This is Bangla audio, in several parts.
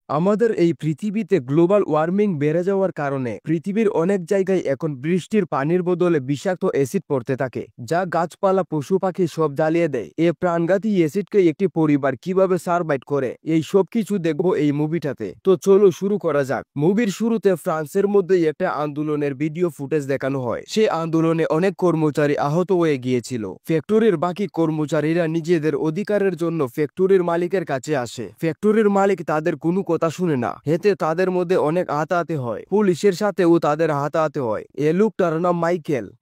আমাদের এই পৃথিবীতে গ্লোবাল ওয়ার্মিং বেড়ে যাওয়ার কারণে পৃথিবীর অনেক জায়গায় এখন বৃষ্টির পানির বদলে বিষাক্ত অ্যাসিড পড়তে থাকে, যা গাছপালা পশু পাখি সব জ্বালিয়ে দেয়। এই প্রাণঘাতী অ্যাসিডকে একটি পরিবার কিভাবে সারভাইভ করে, এই সব কিছু দেখবো এই মুভিটাতে। তো চলো শুরু করা যাক। মুভির শুরুতে ফ্রান্সের মধ্যে একটা আন্দোলনের ভিডিও ফুটেজ দেখানো হয়। সেই আন্দোলনে অনেক কর্মচারী আহত হয়ে গিয়েছিল। ফ্যাক্টরির বাকি কর্মচারীরা নিজেদের অধিকারের জন্য ফ্যাক্টরির মালিকের কাছে আসে। ফ্যাক্টরির মালিক তাদের কোনো কথা শুনে না, এতে তাদের মধ্যে অনেক হাতাহাতি হয়। পুলিশের সাথেও তাদের হাতাহাতি হয়। এ লোকটার নাম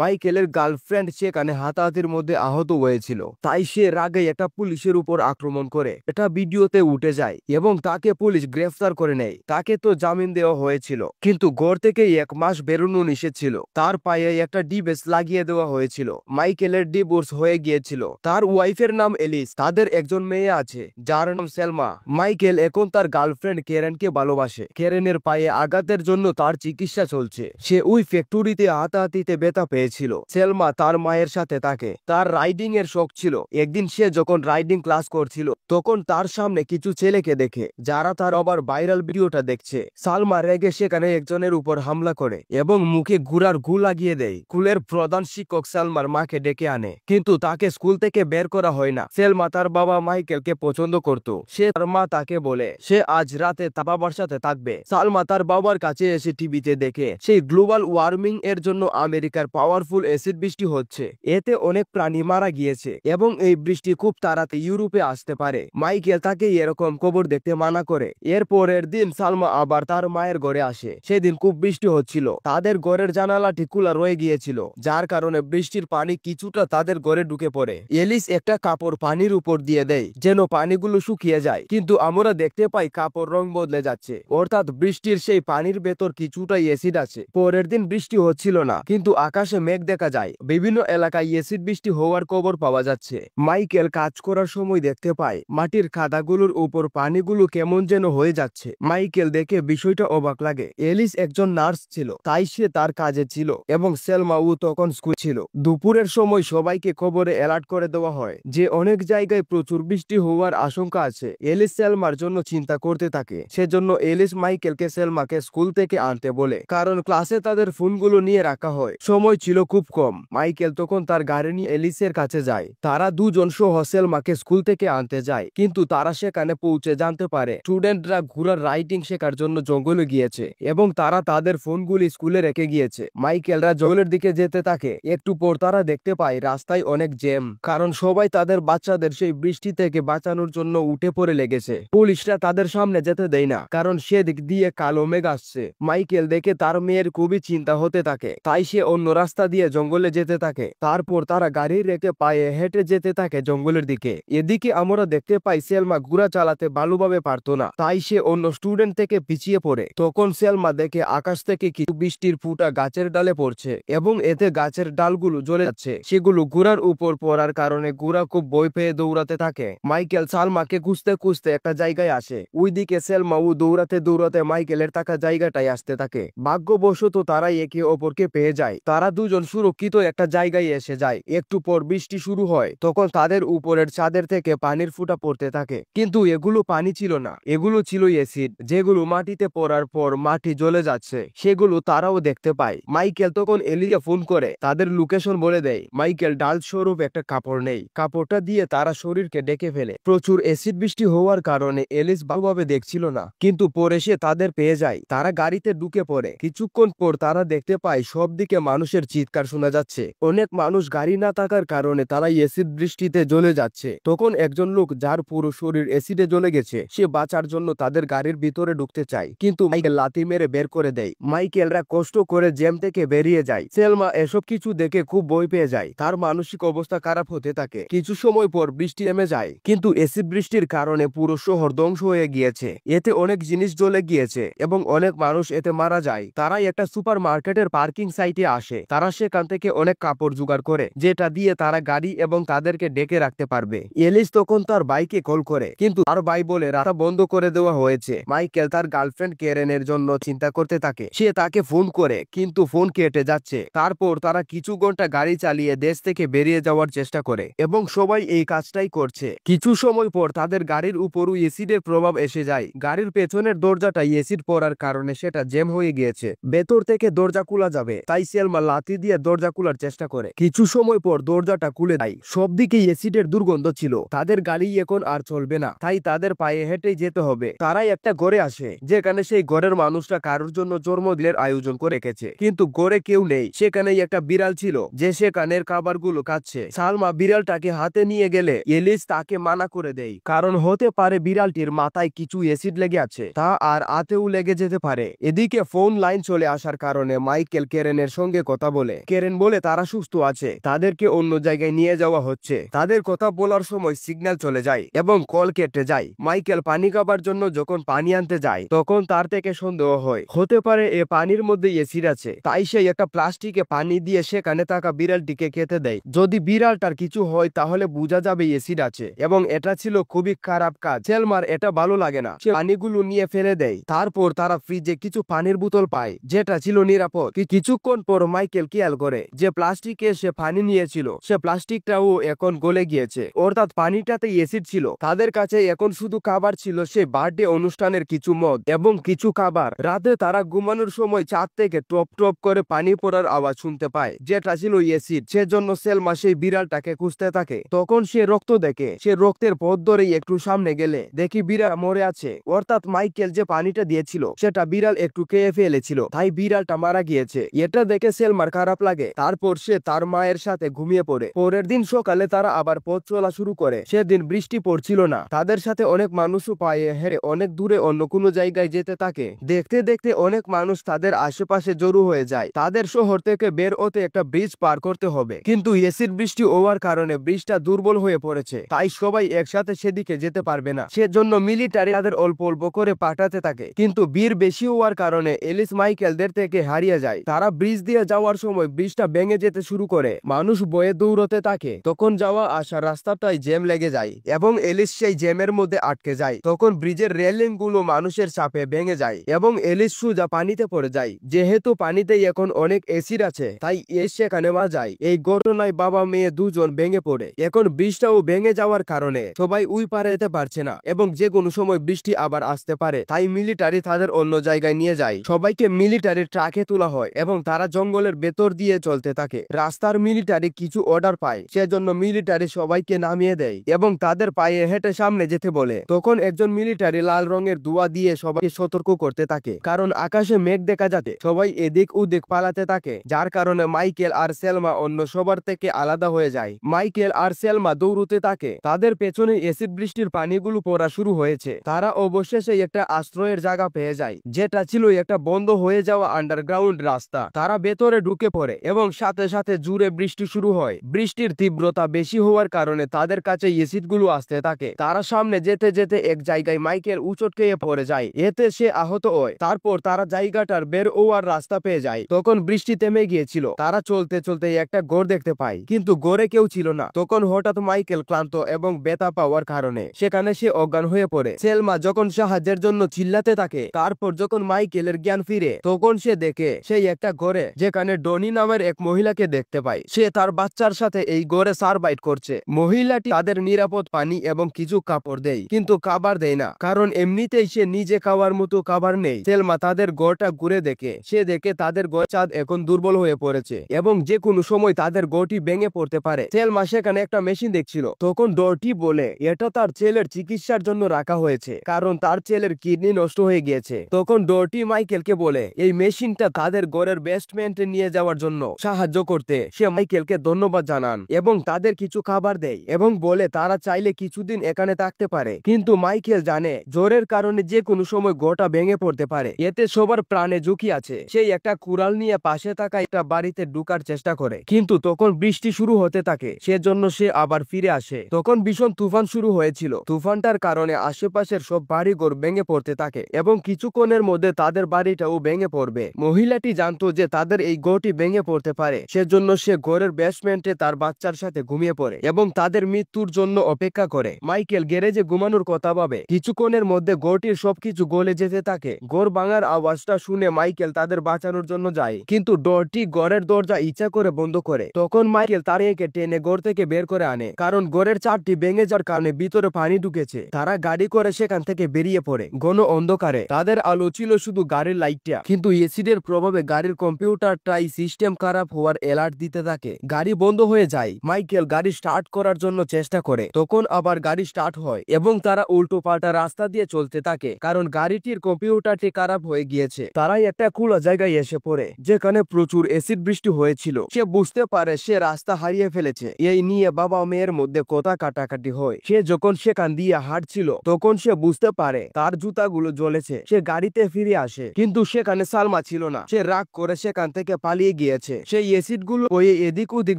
মাইকেলের গার্লফ্রেন্ড সেখানে হাতাহাতির মধ্যে আহত হয়েছিল, তাই সে রাগে একটা পুলিশের উপর আক্রমণ করে। এটা ভিডিওতে উঠে যায় এবং তাকে পুলিশ গ্রেফতার করে নেয়। তাকে তো জামিন দেওয়া হয়েছিল, কিন্তু ঘর থেকে 1 মাস বেরোনো নিষেধ ছিল। তার পায়ে একটা ডিভেস লাগিয়ে দেওয়া হয়েছিল। মাইকেলের ডিভোর্স হয়ে গিয়েছিল। তার ওয়াইফের নাম এলিস। তাদের একজন মেয়ে আছে যার নাম সেলমা। মাইকেল এখন তার গার্লফ্রেন্ড কেরেনকে ভালোবাসে। কেরেনের পায়ে আঘাতের জন্য তার চিকিৎসা চলছে। সে ওই ফ্যাক্টরিতে হাতাহাতিতে ব্যথা পেয়েছিল। সেলমা তার মায়ের সাথে থাকে। তার রাইডিং এর শখ ছিল। একদিন সে যখন রাইডিং ক্লাস করছিল, তখন তার সামনে কিছু ছেলেকে দেখে যারা তার আবার ভাইরাল ভিডিওটা দেখছে। সালমা রেগে সেখানে একজনের উপর হামলা করে এবং মুখে ঘুরার গু লাগিয়ে দেয়। স্কুলের প্রধান শিক্ষক সালমার মাকে ডেকে আনে, কিন্তু তাকে স্কুল থেকে বের করা হয় না। সেলমা তার বাবা মাইকেলকে পছন্দ করত। তার মা তাকে বলে সে আজ রাতে তার বাবার সাথে থাকবে। সালমা তার বাবার কাছে এসে টিভিতে দেখে সেই গ্লোবাল ওয়ার্মিং এর জন্য আমেরিকার পাওয়ারফুল অ্যাসিড বৃষ্টি হচ্ছে। এতে অনেক প্রাণী মারা গিয়েছে এবং এই বৃষ্টি খুব তাড়াতাড়ি ইউরোপে আসতে পারে। মাইকেল তাকে এরকম খবর দেখতে মানা করে। এর পরের দিন সালমা আবার তার মায়ের ঘরে আসে। সেদিন খুব বৃষ্টি হচ্ছিল। তাদের ঘরের জানালাটি খোলা রয়ে গিয়েছিল, যার কারণে বৃষ্টির পানি কিছুটা তাদের ঘরে ঢুকে পড়ে। এলিস একটা কাপড় পানির উপর দিয়ে দেয় যেন পানিগুলো শুকিয়ে যায়, কিন্তু আমরা দেখতে পাই কাপড় রং বদলে যাচ্ছে, অর্থাৎ বৃষ্টির সেই পানির ভেতর কিছুটাই অ্যাসিড আছে। পরের দিন বৃষ্টি হচ্ছিল না, কিন্তু আকাশে মেঘ দেখা যায়। বিভিন্ন এলাকায় অ্যাসিড বৃষ্টি হওয়ার খবর পাওয়া যাচ্ছে। মাইকেল কাজ করার সময় দেখতে পায় মাটির খাদাগুলোর উপর পানিগুলো কেমন যেন হয়ে যাচ্ছে। মাইকেল দেখে বিষয়টা অবাক লাগে। এলিস একজন নার্স ছিল, তাই সে তার কাজে ছিল এবং সেলমাও তখন স্কুল ছিল। দুপুরের সময় সবাইকে খবরে অ্যালার্ট করে দেওয়া হয় যে অনেক জায়গায় প্রচুর বৃষ্টি হওয়ার আশঙ্কা আছে। এলিস সেলমার জন্য চিন্তা করতে থাকে। সেজন্য এলিস মাইকেলকে সেলমাকে স্কুল থেকে আনতে বলে, কারণ ক্লাসে তাদের ফোনগুলো নিয়ে রাখা হয়। সময় ছিল খুব কম। মাইকেল তখন তার গাড়ি নিয়ে এলিসের কাছে যায়। তারা দুজন সহ সেলমাকে স্কুল থেকে আনতে যায়, কিন্তু তারা সেখানে পৌঁছে জানতে পারে স্টুডেন্টরা ঘোড়ার রাইডিং শেখার জন্য জঙ্গলে গিয়েছে এবং তারা তাদের ফোনগুলি স্কুলে রেখে গিয়েছে। মাইকেলরা জঙ্গলের দিকে যেতে থাকে। একটু পর তারা দেখতে পায় রাস্তায় অনেক জ্যাম, কারণ সবাই তাদের বাচ্চাদের সেই বৃষ্টি থেকে বাঁচানোর জন্য উঠে পড়ে লেগেছে। পুলিশরা তাদের সামনে যেতে দেয় না, কারণ সেদিক দিয়ে কালো মেঘ আসছে। মাইকেল দেখে তার মেয়ের খুবই চিন্তা হতে থাকে, তাই সে অন্য রাস্তা দিয়ে জঙ্গলে যেতে থাকে। তারপর তারা গাড়ি রেখে পায়ে হেঁটে যেতে থাকে জঙ্গলের দিকে। এদিকে আমরা দেখতে পাই সেলমা ঘোড়া চালাতে ভালোভাবে পারতো না, তাই সে অন্য স্টুডেন্ট থেকে পিছিয়ে পড়ে। তখন সেলমা দেখে আকাশ থেকে কিছু বৃষ্টির ফুটা গাছের ডালে পড়ছে এবং এতে গাছের ডালগুলো জ্বলে যাচ্ছে। সেগুলো ঘোড়ার উপর পড়ার কারণে ঘোড়া খুব ভয় পেয়ে দৌড়াতে থাকে। মাইকেল সালমাকে খুঁজতে খুঁজতে একটা জায়গায় আসে। ওইদিকে সেলমাও দৌড়াতে দৌড়াতে মাইকেলের থাকা জায়গাটায় আসতে থাকে। ভাগ্যবশত তারাই একে অপরকে পেয়ে যায়। তারা দুজন সুরক্ষিত একটা জায়গায় এসে যায়। একটু পর বৃষ্টি শুরু হয়। তখন তাদের উপরের ছাদের থেকে পানির ফুঁটা পড়তে থাকে, কিন্তু এগুলো পানি ছিল না, এগুলো ছিল অ্যাসিড, যেগুলো মাটিতে পড়ার পর মাটি জ্বলে যাচ্ছে। সেগুলো তারাও দেখতে পায়। মাইকেল তখন এলিকে ফোন করে তাদের লোকেশন বলে দেয়। মাইকেল ডাল স্বরূপ একটা কাপড় নেই। কাপড়টা দিয়ে তারা শরীরকে ডেকে ফেলে। প্রচুর অ্যাসিড বৃষ্টি হওয়ার কারণে এলিস ভালোভাবে দেখছিল না, কিন্তু পরে সে তাদের পেয়ে যায়। তারা গাড়িতে ঢুকে পড়ে। কিছুক্ষণ পর তারা দেখতে পায় সব দিকে মানুষের চিৎকার শোনা যাচ্ছে। অনেক মানুষ গাড়ি না থাকার কারণে তারা অ্যাসিড বৃষ্টিতে জ্বলে যাচ্ছে। তখন একজন লোক যার পুরো শরীর অ্যাসিডে জ্বলে গেছে, সে বাঁচার জন্য তাদের গাড়ির ভিতরে ঢুকতে চায়, কিন্তু মাইকেল লাথি মেরে বের করে দেয়। মাইকেলরা কষ্ট করে জ্যাম থেকে বেরিয়ে যায়। সেলমা এসব কিছু দেখে খুব ভয় পেয়ে যায়। তার মানসিক অবস্থা খারাপ হতে থাকে। কিছু সময় পর বৃষ্টি থেমে যায়, কিন্তু অ্যাসিড বৃষ্টির কারণে পুরো শহর ধ্বংস হয়ে গিয়েছে। এতে অনেক জিনিস জ্বলে গিয়েছে এবং অনেক মানুষ এতে মারা যায়। তারাই একটা সুপার মার্কেটের পার্কিং সাইটে আসে। তারা সেখান থেকে অনেক কাপড় জোগাড় করে, যেটা দিয়ে তারা গাড়ি এবং তাদেরকে ডেকে রাখতে পারবে। এলিস তখন তার বাইকে কল করে, কিন্তু তার ভাই বলে রাস্তা বন্ধ করে দেওয়া হয়েছে। মাইকেল তার গার্লফ্রেন্ড কেরেনের জন্য চিন্তা করতে থাকে। সে তাকে ফোন করে, কিন্তু ফোন কেটে যাচ্ছে। তারপর তারা কিছু ঘন্টা গাড়ি চালিয়ে দেশ থেকে বেরিয়ে যাওয়ার চেষ্টা করে এবং সবাই এই কাজটাই করছে। কিছু সময় পর তাদের গাড়ির উপরও অ্যাসিডের প্রভাব এসে যায়। গাড়ির পেছনের দরজাটা এসিড পড়ার কারণে সেটা জ্যাম হয়ে গিয়েছে। ভেতর থেকে দরজা খোলা যাবে তাই সেলমা লাথি দিয়ে দরজা খোলার চেষ্টা করে। কিছু সময় পর দরজাটা খুলে দেয়। সব দিকে এসিডের দুর্গন্ধ ছিল। তাদের গাড়ি এখন আর চলবে না, তাই তাদের পায়ে হেঁটেই যেতে হবে। তারাই একটা ঘরে আসে, যেখানে সেই ঘরের মানুষটা কারোর জন্য জন্মদিনের আয়োজন করে রেখেছে, কিন্তু ঘরে কেউ নেই। সেখানেই একটা বিড়াল ছিল যে সেখানের খাবারগুলো খাচ্ছে। সালমা বিড়ালটাকে হাতে নিয়ে গেলে এলিস তাকে মানা করে দেয়, কারণ হতে পারে বিড়ালটির মাথায় কিছু অ্যাসিড লেগে আছে, তা আর আতেও লেগে যেতে পারে। এদিকে ফোন লাইন চলে আসার কারণে মাইকেল কেরেনের সঙ্গে কথা বলে। কেরেন বলে তারা সুস্থ আছে, তাদেরকে অন্য জায়গায় নিয়ে যাওয়া হচ্ছে। তাদের কথা বলার সময় সিগন্যাল চলে যায় এবং কল কেটে যায়। মাইকেল পানি খাবার জন্য যখন পানি আনতে যায় তখন তার থেকে সন্দেহ হয় হতে পারে এ পানির মধ্যে অ্যাসিড আছে, তাই সে একটা প্লাস্টিকে পানি দিয়ে সেখানে থাকা বিড়ালটিকে খেতে দেয়। যদি বিড়ালটার কিছু হয় তাহলে বোঝা যাবে অ্যাসিড আছে, এবং এটা ছিল খুবই খারাপ কাজ। সেলমার এটা ভালো লাগে না, সে পানিগুলো নিয়ে ফেলে দেয়। তারপর তারা ফ্রিজে কিছু পানির বোতল পায় যেটা ছিল নিরাপদ। কিছুক্ষণ পর মাইকেল খেয়াল করে যে প্লাস্টিকে সে পানি নিয়েছিল সে প্লাস্টিকটাও এখন গলে গিয়েছে, অর্থাৎ পানিটাতে অ্যাসিড ছিল। তাদের কাছে এখন শুধু খাবার ছিল সে বার্থডে অনুষ্ঠানের কিছু মদ এবং কিছু খাবার। রাতে তারা ঘুমানোর সময় ছাদ থেকে টপ টপ করে পানি পড়ার আওয়াজ শুনতে পায়, যেটা ছিল অ্যাসিড। সেজন্য সেলমা সেই বিড়ালটাকে খুঁজতে থাকে। তখন সে রক্ত দেখে। সে রক্তের পথ ধরেই একটু সামনে গেলে দেখি বিড়াল মরে আছে, অর্থাৎ মাইকেল যে পানিটা দিয়েছিল সেটা বিড়াল একটু খেয়ে ফেলেছিল, তাই বিড়ালটা মারা গিয়েছে। এটা দেখে সেলমার খারাপ লাগে। তারপর সে তার মায়ের সাথে ঘুমিয়ে পড়ে। পরের দিন সকালে তারা আবার পথ চলা শুরু করে। সেদিন বৃষ্টি পড়ছিল না। তাদের সাথে অনেক মানুষও পায়ে হেরে অনেক দূরে অন্য কোনো জায়গায় যেতে থাকে। দেখতে দেখতে অনেক মানুষ তাদের আশেপাশে জড়ো হয়ে যায়। তাদের শহর থেকে বের হতে একটা ব্রিজ পার করতে হবে, কিন্তু এসিড বৃষ্টি হওয়ার কারণে ব্রিজটা দুর্বল হয়ে পড়েছে, তাই সবাই একসাথে সেদিকে যেতে পারবে না। সেজন্য মিলিটারি তাদের অল্প অল্প করে পাঠাতে থাকে, কিন্তু ভিড় বেশি হওয়ার কারণে এলিস মাইকেলদের থেকে হারিয়ে যায়। তারা ব্রিজ দিয়ে যাওয়ার সময় ব্রিজটা ভেঙে যেতে শুরু করে। মানুষ বয়ে দৌড়তে থাকে। তখন যাওয়া আসা রাস্তাটায় জ্যাম লেগে যায় এবং এলিস সেই জ্যামের মধ্যে আটকে যায়। তখন ব্রিজের রেলিং গুলো মানুষের চাপে ভেঙে যায় এবং এলিস সোজা পানিতে পড়ে যায়। যেহেতু পানিতে এখন অনেক অ্যাসিড আছে তাই সেখানে মারা যায়। এই ঘটনায় বাবা মেয়ে দুজন ভেঙে পড়ে। এখন ব্রিজটাও ভেঙে যাওয়ার কারণে সবাই ওই পারে যেতে পারছে না এবং যে কোনো সময় বৃষ্টি আবার আসতে পারে, তাই মিলিটারি তাদের অন্য জায়গায় নিয়ে যায়। সবাইকে মিলিটারি ট্রাকে তোলা হয় এবং তারা জঙ্গলের ভেতর দিয়ে চলতে থাকে। রাস্তার মিলিটারি কিছু অর্ডার পায়, সেজন্য মিলিটারি সবাইকে নামিয়ে দেয় এবং তাদের পায়ে হেঁটে সামনে যেতে বলে। তখন একজন মিলিটারি লাল রঙের ধোঁয়া দিয়ে সবাইকে সতর্ক করতে থাকে, কারণ আকাশে মেঘ দেখা যাতে সবাই এদিক ওদিক পালাতে থাকে, যার কারণে মাইকেল আর সেলমা অন্য সবার থেকে আলাদা হয়ে যায়। মাইকেল আর সেলমা দৌড়তে থাকে। তাদের পেছনে এসিড বৃষ্টির পানিগুলো পড়া শুরু হয়েছে। তারা অবশেষে একটা আশ্রয়ের জায়গা পেয়ে যায়, যেটা ছিল একটা বন্ধ হয়ে যাওয়া আন্ডারগ্রাউন্ড রাস্তা। তারা ভেতরে ঢুকে পড়ে এবং সাথে সাথে জোরে বৃষ্টি শুরু হয়। বৃষ্টির তীব্রতা বেশি হওয়ার কারণে তাদের কাছে এসিড গুলো আসতে থাকে। তারা সামনে যেতে যেতে এক জায়গায় মাইকেল উচট খেয়ে পড়ে যায়, এতে সে আহত হয়। তারপর তারা জায়গাটার বের হওয়ার রাস্তা পেয়ে যায়। তখন বৃষ্টি থেমে গিয়েছিল। তারা চলতে চলতে একটা ঘর দেখতে পায়, কিন্তু ঘরে কেউ ছিল না। তখন হঠাৎ মাইকেল ক্লান্ত এবং ব্যথা পাওয়ার কারণে সেখানে সে অজ্ঞান হয়ে পড়ে। সেলমা যখন সাহায্যের জন্য চিল্লাতে থাকে, তারপর যখন মাইকেলের জ্ঞান ফিরে তখন সে দেখে সেই একটা ঘরে যেখানে ডনি নামের এক মহিলাকে দেখতে পায়। সে তার বাচ্চার সাথে এই ঘরে সারভাইভ করছে। মহিলাটি তাদের নিরাপদ পানি এবং কিছু কাপড় দেয়, কিন্তু খাবার দেয় না, কারণ এমনিতেই সে নিজে খাওয়ার মতো খাবার নেই। সেলমা তাদের ঘরটা ঘুরে দেখে। সে দেখে তাদের ঘর চাঁদ এখন দুর্বল হয়ে পড়েছে এবং যে কোনো সময় তাদের ঘরটি ভেঙে পড়তে পারে। সেলমা সেখানে একটা মেশিন দেখছিল। তখন ডটি বলে এটা তার ছেলের চিকিৎসার জন্য রাখা হয়েছে, কারণ তার ছেলের কিডনি নষ্ট হয়ে গিয়েছে। তখন ডটি মাইকেলকে বলে এই মেশিনটা তাদের ঘরের বেসমেন্টে নিয়ে যাওয়ার জন্য সাহায্য করতে। সে মাইকেলকে ধন্যবাদ জানান এবং তাদের কিছু খাবার দেয় এবং বলে তারা চাইলে কিছুদিন এখানে থাকতে পারে, কিন্তু মাইকেল জানে জ্বরের কারণে যে কোনো সময় গোটা ভেঙে পড়তে পারে, এতে সবার প্রাণে ঝুঁকি আছে। সেই একটা কুড়াল নিয়ে পাশে থাকা একটা বাড়িতে ঢুকার চেষ্টা করে, কিন্তু তখন বৃষ্টি শুরু হতে থাকে, সেজন্য সে আবার ফিরে আসে। তখন ভীষণ তুফান শুরু হয়েছিল। তুফানটার কারণে আশেপাশের সব বাড়িঘর ভেঙে পড়তে থাকে এবং কিছুক্ষণের মধ্যে তাদের বাড়িটাও ভেঙে পড়বে। মহিলাটি জানতো যে তাদের এই ঘরটি ভেঙে পড়তে পারে, সেজন্য সে ঘরের বেসমেন্টে তার বাচ্চার সাথে ঘুমিয়ে পড়ে এবং তাদের মৃত্যুর জন্য অপেক্ষা করে। মাইকেল গ্যারেজে ঘুমানোর কথা ভাবে। কিছুক্ষণের মধ্যে ঘরটির সবকিছু গলে যেতে থাকে। ঘর ভাঙার আওয়াজটা শুনে মাইকেল তাদের বাঁচানোর জন্য যায়, কিন্তু ডরটি ঘরের দরজা ইচ্ছা করে বন্ধ করে। তখন মাইকেল তার একে টেনে ঘর থেকে বের করে আনে, কারণ ঘরের চারটি ভেঙে যাওয়ার কারণে ভিতরে পানি ঢুকেছে। তারা গাড়ি করে সেখান থেকে থেকে বেরিয়ে পড়ে ঘন অন্ধকারে। তাদের আলো ছিল শুধু গাড়ির লাইটটা, কিন্তু এসিডের প্রভাবে গাড়ির কম্পিউটারটাই সিস্টেম খারাপ হওয়ার অ্যালার্ট দিতে থাকে। গাড়ি বন্ধ হয়ে যায়। মাইকেল গাড়ি স্টার্ট করার জন্য চেষ্টা করে, তখন আবার গাড়ি স্টার্ট হয় এবং তারা উল্টো পাল্টা রাস্তা দিয়ে চলতে থাকে কারণ গাড়িটির কম্পিউটারটি খারাপ হয়ে গিয়েছে। তারাই একটা খোলা জায়গায় এসে পড়ে যেখানে প্রচুর অ্যাসিড বৃষ্টি হয়েছিল। সে বুঝতে পারে সে রাস্তা হারিয়ে ফেলেছে। এই নিয়ে বাবা মেয়ের মধ্যে কথা কাটাকাটি হয়। সে যখন সেখান দিয়ে হাঁটছিল তখন সে বুঝতে পারে তার জুতাগুলো জ্বলেছে। সে গাড়িতে ফিরে আসে, কিন্তু সেখানে সালমা ছিল না। সে রাগ করে সেখান থেকে পালিয়ে গিয়েছে। সেই অ্যাসিড গুলো হয়ে এদিক ওদিক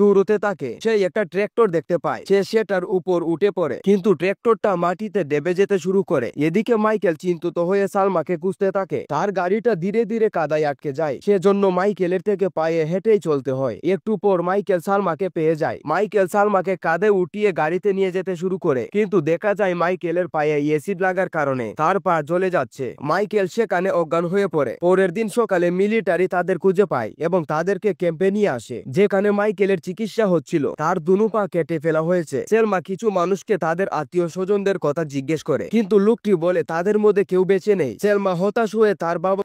দৌড়তে থাকে। সে একটা ট্র্যাক্টর দেখতে পায়। সে সেটার উপর উঠে পড়ে, কিন্তু ট্র্যাক্টরটা মাটিতে ডেবে যেতে শুরু করে। এদিকে মাইকেল চিন্তিত হয়ে সালমাকে খুঁজতে থাকে। তার গাড়িটা ধীরে ধীরে কাদায় আটকে যায়, সেজন্য মাইকেলের থেকে পায়ে হেঁটেই চলতে হয়। একটু পর মাইকেল সালমাকে পেয়ে যায়। মাইকেল সালমাকে কাঁধে উঠিয়ে গাড়িতে নিয়ে যেতে শুরু করে, কিন্তু দেখা যায় মাইকেলের পায়ে অ্যাসিড লাগার কারণে তার পা জ্বলে যাচ্ছে। মাইকেল সেখানে অজ্ঞান হয়ে পড়ে। পরের দিন সকালে মিলিটারি তাদের খুঁজে পায় এবং তাদেরকে ক্যাম্পে নিয়ে আসে যেখানে মাইকেলের চিকিৎসা হচ্ছিল। তার দুনো পা কেটে ফেলা হয়েছে। সেলমা কিছু মানুষকে তাদের আত্মীয় স্বজনদের কথা জিজ্ঞেস করে, কিন্তু লোকটি বলে তাদের মধ্যে কেউ বেঁচে নেই। সেলমা হতাশ হয়ে তার বাবা